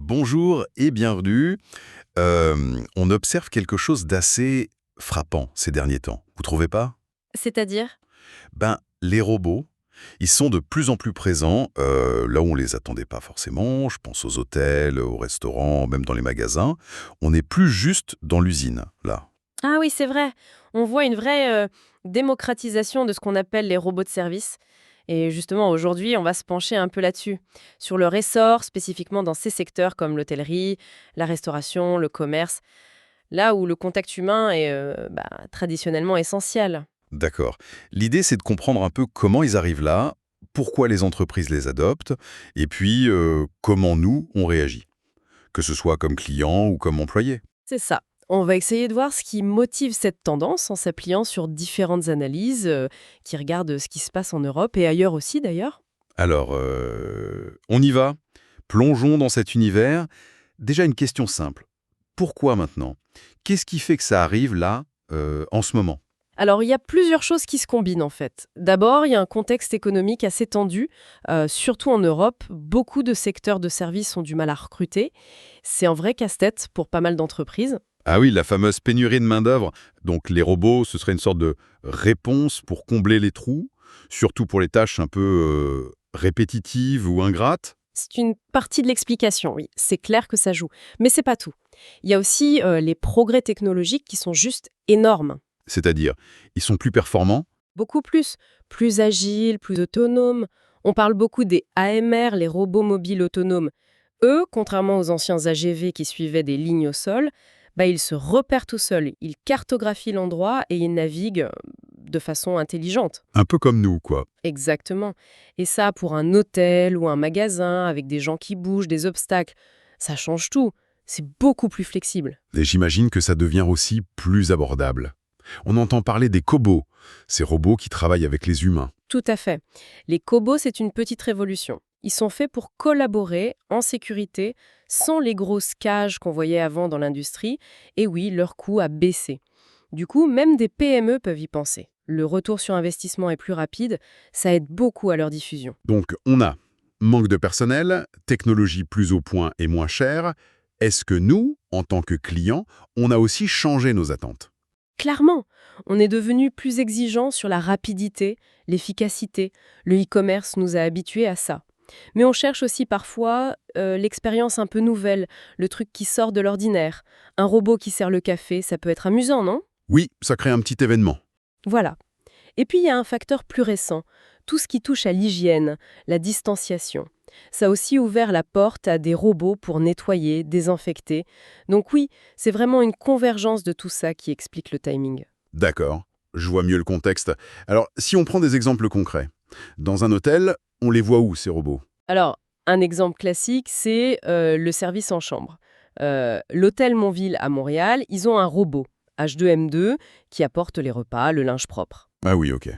Bonjour et bienvenue. On observe quelque chose d'assez frappant ces derniers temps. Vous trouvez pas? C'est-à-dire? Les robots, ils sont de plus en plus présents là où on les attendait pas forcément. Je pense aux hôtels, aux restaurants, même dans les magasins. On n'est plus juste dans l'usine, là. Ah oui, c'est vrai. On voit une vraie démocratisation de ce qu'on appelle les robots de service. Et justement, aujourd'hui, on va se pencher un peu là-dessus, sur leur essor, spécifiquement dans ces secteurs comme l'hôtellerie, la restauration, le commerce, là où le contact humain est traditionnellement essentiel. D'accord. L'idée, c'est de comprendre un peu comment ils arrivent là, pourquoi les entreprises les adoptent, et puis comment nous, on réagit, que ce soit comme client ou comme employé. C'est ça. On va essayer de voir ce qui motive cette tendance en s'appuyant sur différentes analyses qui regardent ce qui se passe en Europe et ailleurs aussi d'ailleurs. Alors, on y va. Plongeons dans cet univers. Déjà une question simple. Pourquoi maintenant? Qu'est-ce qui fait que ça arrive là, en ce moment? Alors, il y a plusieurs choses qui se combinent en fait. D'abord, il y a un contexte économique assez tendu, surtout en Europe. Beaucoup de secteurs de services ont du mal à recruter. C'est un vrai casse-tête pour pas mal d'entreprises. Ah oui, la fameuse pénurie de main-d'œuvre. Donc les robots, ce serait une sorte de réponse pour combler les trous, surtout pour les tâches un peu répétitives ou ingrates. C'est une partie de l'explication, oui. C'est clair que ça joue. Mais c'est pas tout. Il y a aussi les progrès technologiques qui sont juste énormes. C'est-à-dire, ils sont plus performants. Beaucoup plus. Plus agiles, plus autonomes. On parle beaucoup des AMR, les robots mobiles autonomes. Eux, contrairement aux anciens AGV qui suivaient des lignes au sol, ils se repèrent tout seuls, ils cartographient l'endroit et ils naviguent de façon intelligente. Un peu comme nous, quoi. Exactement. Et ça, pour un hôtel ou un magasin, avec des gens qui bougent, des obstacles, ça change tout. C'est beaucoup plus flexible. Et j'imagine que ça devient aussi plus abordable. On entend parler des cobots, ces robots qui travaillent avec les humains. Tout à fait. Les cobots, c'est une petite révolution. Ils sont faits pour collaborer en sécurité sans les grosses cages qu'on voyait avant dans l'industrie. Et oui, leur coût a baissé. Du coup, même des PME peuvent y penser. Le retour sur investissement est plus rapide, ça aide beaucoup à leur diffusion. Donc on a manque de personnel, technologie plus au point et moins chère. Est-ce que nous, en tant que clients, on a aussi changé nos attentes? Clairement, on est devenu plus exigeant sur la rapidité, l'efficacité. Le e-commerce nous a habitués à ça. Mais on cherche aussi parfois l'expérience un peu nouvelle, le truc qui sort de l'ordinaire. Un robot qui sert le café, ça peut être amusant, non? Oui, ça crée un petit événement. Voilà. Et puis il y a un facteur plus récent, tout ce qui touche à l'hygiène, la distanciation. Ça a aussi ouvert la porte à des robots pour nettoyer, désinfecter. Donc oui, c'est vraiment une convergence de tout ça qui explique le timing. D'accord, je vois mieux le contexte. Alors, si on prend des exemples concrets, dans un hôtel, on les voit où, ces robots? Alors, un exemple classique, c'est le service en chambre. L'hôtel Montville à Montréal, ils ont un robot, H2M2, qui apporte les repas, le linge propre. Ah oui, ok.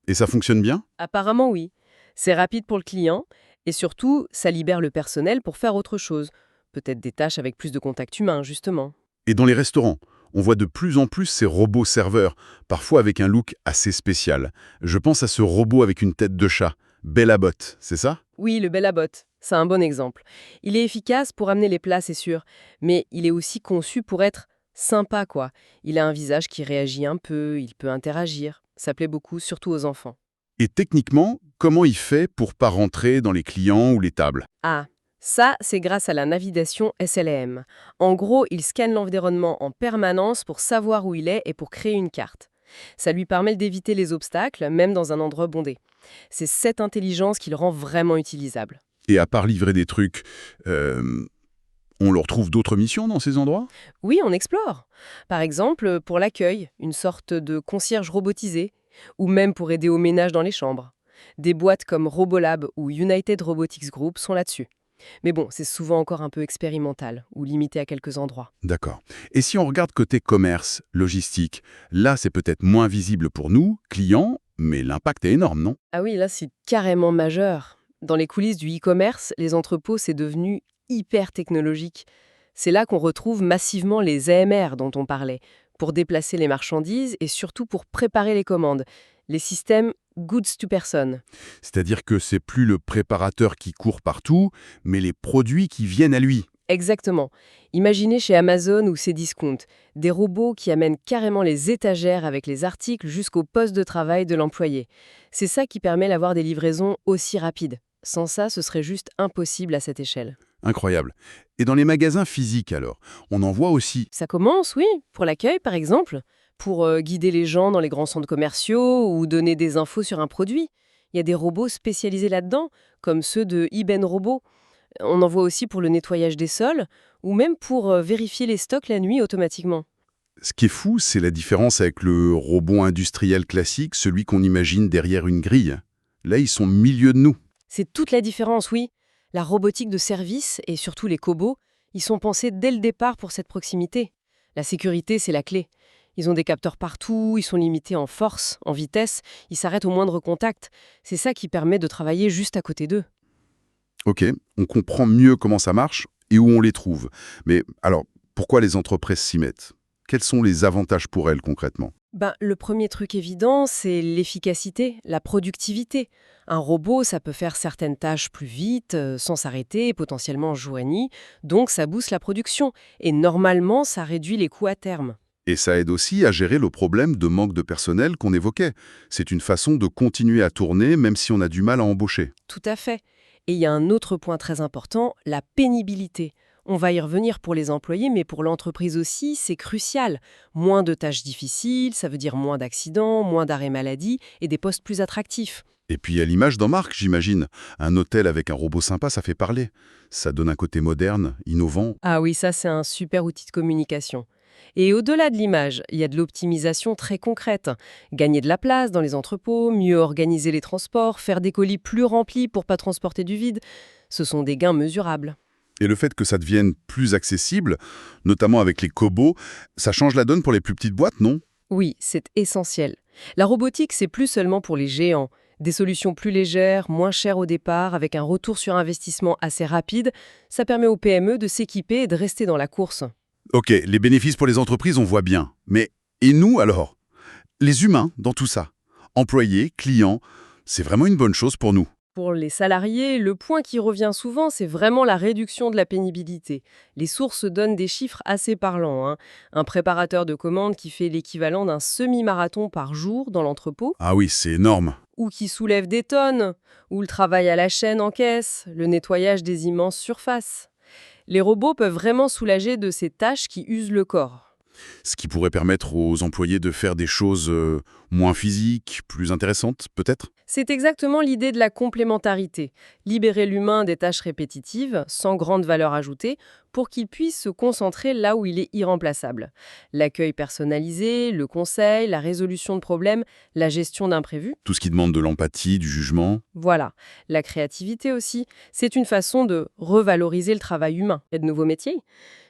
Et ça fonctionne bien? Apparemment, oui. C'est rapide pour le client et surtout, ça libère le personnel pour faire autre chose. Peut-être des tâches avec plus de contact humain, justement. Et dans les restaurants, on voit de plus en plus ces robots serveurs, parfois avec un look assez spécial. Je pense à ce robot avec une tête de chat, Bellabot, c'est ça? Oui, le Bellabot, c'est un bon exemple. Il est efficace pour amener les plats, c'est sûr, mais il est aussi conçu pour être sympa, quoi. Il a un visage qui réagit un peu, il peut interagir. Ça plaît beaucoup, surtout aux enfants. Et techniquement, comment il fait pour pas rentrer dans les clients ou les tables? Ah, ça, c'est grâce à la navigation SLAM. En gros, il scanne l'environnement en permanence pour savoir où il est et pour créer une carte. Ça lui permet d'éviter les obstacles, même dans un endroit bondé. C'est cette intelligence qui le rend vraiment utilisable. Et à part livrer des trucs, euh, on leur trouve d'autres missions dans ces endroits? Oui, on explore. Par exemple, pour l'accueil, une sorte de concierge robotisé, ou même pour aider au ménage dans les chambres. Des boîtes comme Robolab ou United Robotics Group sont là-dessus. Mais bon, c'est souvent encore un peu expérimental ou limité à quelques endroits. D'accord. Et si on regarde côté commerce, logistique, là c'est peut-être moins visible pour nous, clients, mais l'impact est énorme, non? Ah oui, là, c'est carrément majeur. Dans les coulisses du e-commerce, les entrepôts, c'est devenu hyper technologique. C'est là qu'on retrouve massivement les AMR dont on parlait, pour déplacer les marchandises et surtout pour préparer les commandes. Les systèmes goods to person. C'est-à-dire que c'est plus le préparateur qui court partout, mais les produits qui viennent à lui. Exactement. Imaginez chez Amazon ou Cdiscount, des robots qui amènent carrément les étagères avec les articles jusqu'au poste de travail de l'employé. C'est ça qui permet d'avoir des livraisons aussi rapides. Sans ça, ce serait juste impossible à cette échelle. Incroyable. Et dans les magasins physiques alors, on en voit aussi. Ça commence, oui, pour l'accueil par exemple, pour guider les gens dans les grands centres commerciaux ou donner des infos sur un produit. Il y a des robots spécialisés là-dedans, comme ceux de Iben Robot. On en voit aussi pour le nettoyage des sols ou même pour vérifier les stocks la nuit automatiquement. Ce qui est fou, c'est la différence avec le robot industriel classique, celui qu'on imagine derrière une grille. Là, ils sont au milieu de nous. C'est toute la différence, oui. La robotique de service et surtout les cobots, ils sont pensés dès le départ pour cette proximité. La sécurité, c'est la clé. Ils ont des capteurs partout, ils sont limités en force, en vitesse, ils s'arrêtent au moindre contact. C'est ça qui permet de travailler juste à côté d'eux. Ok, on comprend mieux comment ça marche et où on les trouve. Mais alors, pourquoi les entreprises s'y mettent? Quels sont les avantages pour elles concrètement? Le premier truc évident, c'est l'efficacité, la productivité. Un robot, ça peut faire certaines tâches plus vite, sans s'arrêter, potentiellement jour et nuit, donc ça booste la production. Et normalement, ça réduit les coûts à terme. Et ça aide aussi à gérer le problème de manque de personnel qu'on évoquait. C'est une façon de continuer à tourner même si on a du mal à embaucher. Tout à fait. Et il y a un autre point très important, la pénibilité. On va y revenir pour les employés, mais pour l'entreprise aussi, c'est crucial. Moins de tâches difficiles, ça veut dire moins d'accidents, moins d'arrêts maladie et des postes plus attractifs. Et puis à l'image d'en marque, j'imagine. Un hôtel avec un robot sympa, ça fait parler. Ça donne un côté moderne, innovant. Ah oui, ça c'est un super outil de communication. Et au-delà de l'image, il y a de l'optimisation très concrète. Gagner de la place dans les entrepôts, mieux organiser les transports, faire des colis plus remplis pour pas transporter du vide, ce sont des gains mesurables. Et le fait que ça devienne plus accessible, notamment avec les cobots, ça change la donne pour les plus petites boîtes, non? Oui, c'est essentiel. La robotique, c'est plus seulement pour les géants. Des solutions plus légères, moins chères au départ, avec un retour sur investissement assez rapide, ça permet aux PME de s'équiper et de rester dans la course. Ok, les bénéfices pour les entreprises, on voit bien. Mais et nous alors? Les humains dans tout ça? Employés, clients, c'est vraiment une bonne chose pour nous. Pour les salariés, le point qui revient souvent, c'est vraiment la réduction de la pénibilité. Les sources donnent des chiffres assez parlants, hein. Un préparateur de commandes qui fait l'équivalent d'un semi-marathon par jour dans l'entrepôt, Ah oui, c'est énorme. ou qui soulève des tonnes, ou le travail à la chaîne en caisse, le nettoyage des immenses surfaces. Les robots peuvent vraiment soulager de ces tâches qui usent le corps. Ce qui pourrait permettre aux employés de faire des choses moins physiques, plus intéressantes, peut-être? C'est exactement l'idée de la complémentarité. Libérer l'humain des tâches répétitives, sans grande valeur ajoutée, pour qu'il puisse se concentrer là où il est irremplaçable. L'accueil personnalisé, le conseil, la résolution de problèmes, la gestion d'imprévus. Tout ce qui demande de l'empathie, du jugement. Voilà. La créativité aussi. C'est une façon de revaloriser le travail humain. Il y a de nouveaux métiers.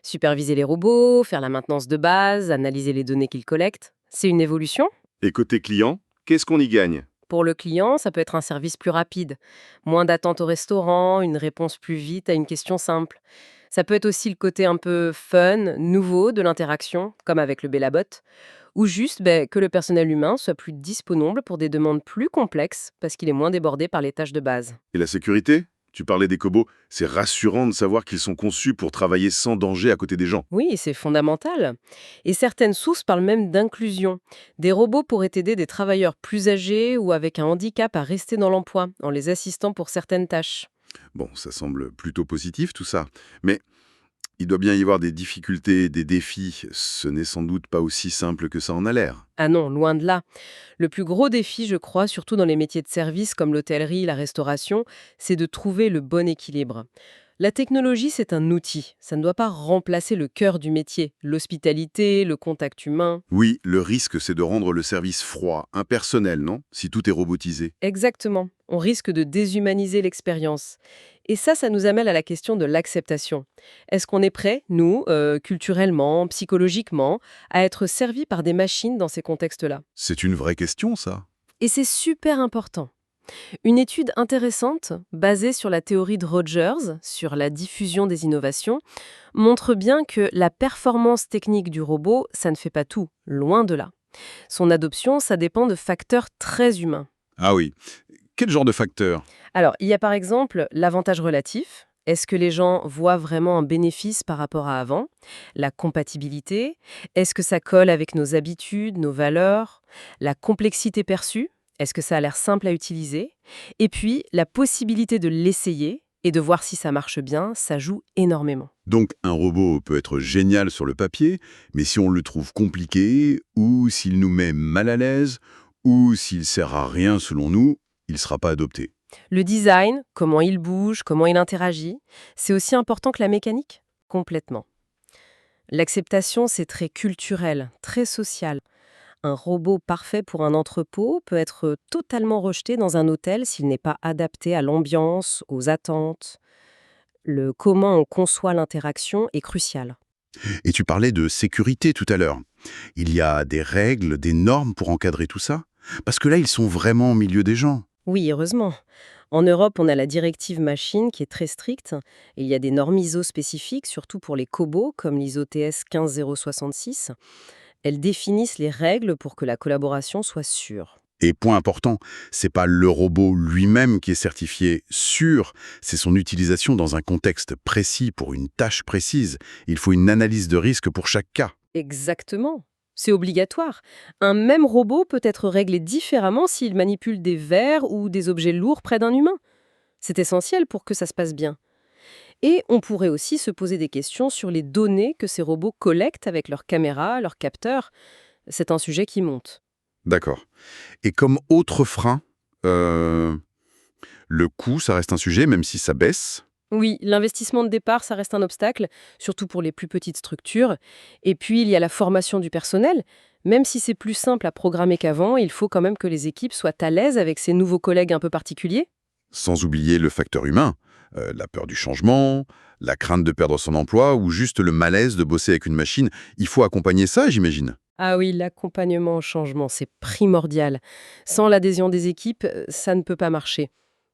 Superviser les robots, faire la maintenance de base, analyser les données qu'ils collectent. C'est une évolution. Et côté client, qu'est-ce qu'on y gagne? Pour le client, ça peut être un service plus rapide, moins d'attente au restaurant, une réponse plus vite à une question simple. Ça peut être aussi le côté un peu fun, nouveau de l'interaction, comme avec le Bellabot, ou juste que le personnel humain soit plus disponible pour des demandes plus complexes parce qu'il est moins débordé par les tâches de base. Et la sécurité? Tu parlais des cobots, c'est rassurant de savoir qu'ils sont conçus pour travailler sans danger à côté des gens. Oui, c'est fondamental. Et certaines sources parlent même d'inclusion. Des robots pourraient aider des travailleurs plus âgés ou avec un handicap à rester dans l'emploi, en les assistant pour certaines tâches. Bon, ça semble plutôt positif tout ça. Mais il doit bien y avoir des difficultés, des défis. Ce n'est sans doute pas aussi simple que ça en a l'air. Ah non, loin de là. Le plus gros défi, je crois, surtout dans les métiers de service comme l'hôtellerie, la restauration, c'est de trouver le bon équilibre. La technologie, c'est un outil. Ça ne doit pas remplacer le cœur du métier, l'hospitalité, le contact humain. Oui, le risque, c'est de rendre le service froid, impersonnel, non? Si tout est robotisé. Exactement. On risque de déshumaniser l'expérience. Et ça nous amène à la question de l'acceptation. Est-ce qu'on est prêt, nous, culturellement, psychologiquement, à être servis par des machines dans ces contextes-là? C'est une vraie question, ça. Et c'est super important. Une étude intéressante, basée sur la théorie de Rogers, sur la diffusion des innovations, montre bien que la performance technique du robot, ça ne fait pas tout, loin de là. Son adoption, ça dépend de facteurs très humains. Ah oui. Quel genre de facteur? Alors, il y a par exemple l'avantage relatif, Est-ce que les gens voient vraiment un bénéfice par rapport à avant? La compatibilité? Est-ce que ça colle avec nos habitudes, nos valeurs? La complexité perçue? Est-ce que ça a l'air simple à utiliser? Et puis, la possibilité de l'essayer et de voir si ça marche bien, ça joue énormément. Donc un robot peut être génial sur le papier, mais si on le trouve compliqué, ou s'il nous met mal à l'aise, ou s'il sert à rien selon nous, il ne sera pas adopté. Le design, comment il bouge, comment il interagit, c'est aussi important que la mécanique? Complètement. L'acceptation, c'est très culturel, très social. Un robot parfait pour un entrepôt peut être totalement rejeté dans un hôtel s'il n'est pas adapté à l'ambiance, aux attentes. Le comment on conçoit l'interaction est crucial. Et tu parlais de sécurité tout à l'heure. Il y a des règles, des normes pour encadrer tout ça? Parce que là, ils sont vraiment au milieu des gens. Oui, heureusement. En Europe, on a la directive machine qui est très stricte. Et il y a des normes ISO spécifiques, surtout pour les cobots, comme l'ISO TS 15066. Elles définissent les règles pour que la collaboration soit sûre. Et point important, c'est pas le robot lui-même qui est certifié sûr, c'est son utilisation dans un contexte précis pour une tâche précise. Il faut une analyse de risque pour chaque cas. Exactement. C'est obligatoire. Un même robot peut être réglé différemment s'il manipule des verres ou des objets lourds près d'un humain. C'est essentiel pour que ça se passe bien. Et on pourrait aussi se poser des questions sur les données que ces robots collectent avec leurs caméras, leurs capteurs. C'est un sujet qui monte. D'accord. Et comme autre frein, le coût, ça reste un sujet, même si ça baisse. Oui, l'investissement de départ, ça reste un obstacle, surtout pour les plus petites structures. Et puis, il y a la formation du personnel. Même si c'est plus simple à programmer qu'avant, il faut quand même que les équipes soient à l'aise avec ces nouveaux collègues un peu particuliers. Sans oublier le facteur humain, la peur du changement, la crainte de perdre son emploi ou juste le malaise de bosser avec une machine. Il faut accompagner ça, j'imagine. Ah oui, l'accompagnement au changement, c'est primordial. Sans l'adhésion des équipes, ça ne peut pas marcher.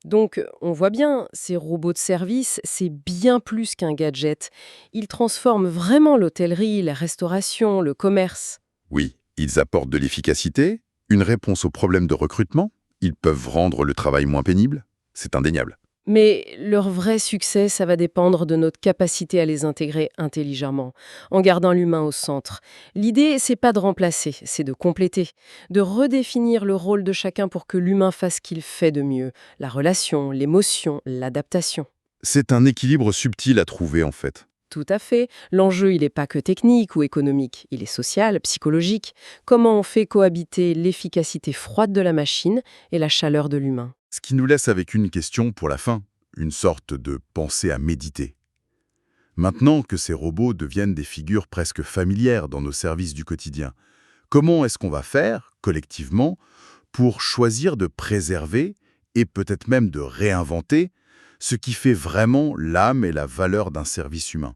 Donc, on voit bien, ces robots de service, c'est bien plus qu'un gadget. Ils transforment vraiment l'hôtellerie, la restauration, le commerce. Oui, ils apportent de l'efficacité, une réponse aux problèmes de recrutement, ils peuvent rendre le travail moins pénible, c'est indéniable. Mais leur vrai succès, ça va dépendre de notre capacité à les intégrer intelligemment, en gardant l'humain au centre. L'idée, c'est pas de remplacer, c'est de compléter, de redéfinir le rôle de chacun pour que l'humain fasse ce qu'il fait de mieux, la relation, l'émotion, l'adaptation. C'est un équilibre subtil à trouver en fait. Tout à fait. L'enjeu, il n'est pas que technique ou économique, il est social, psychologique. Comment on fait cohabiter l'efficacité froide de la machine et la chaleur de l'humain? Ce qui nous laisse avec une question pour la fin, une sorte de pensée à méditer. Maintenant que ces robots deviennent des figures presque familières dans nos services du quotidien, comment est-ce qu'on va faire, collectivement, pour choisir de préserver et peut-être même de réinventer ce qui fait vraiment l'âme et la valeur d'un service humain,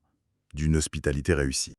d'une hospitalité réussie?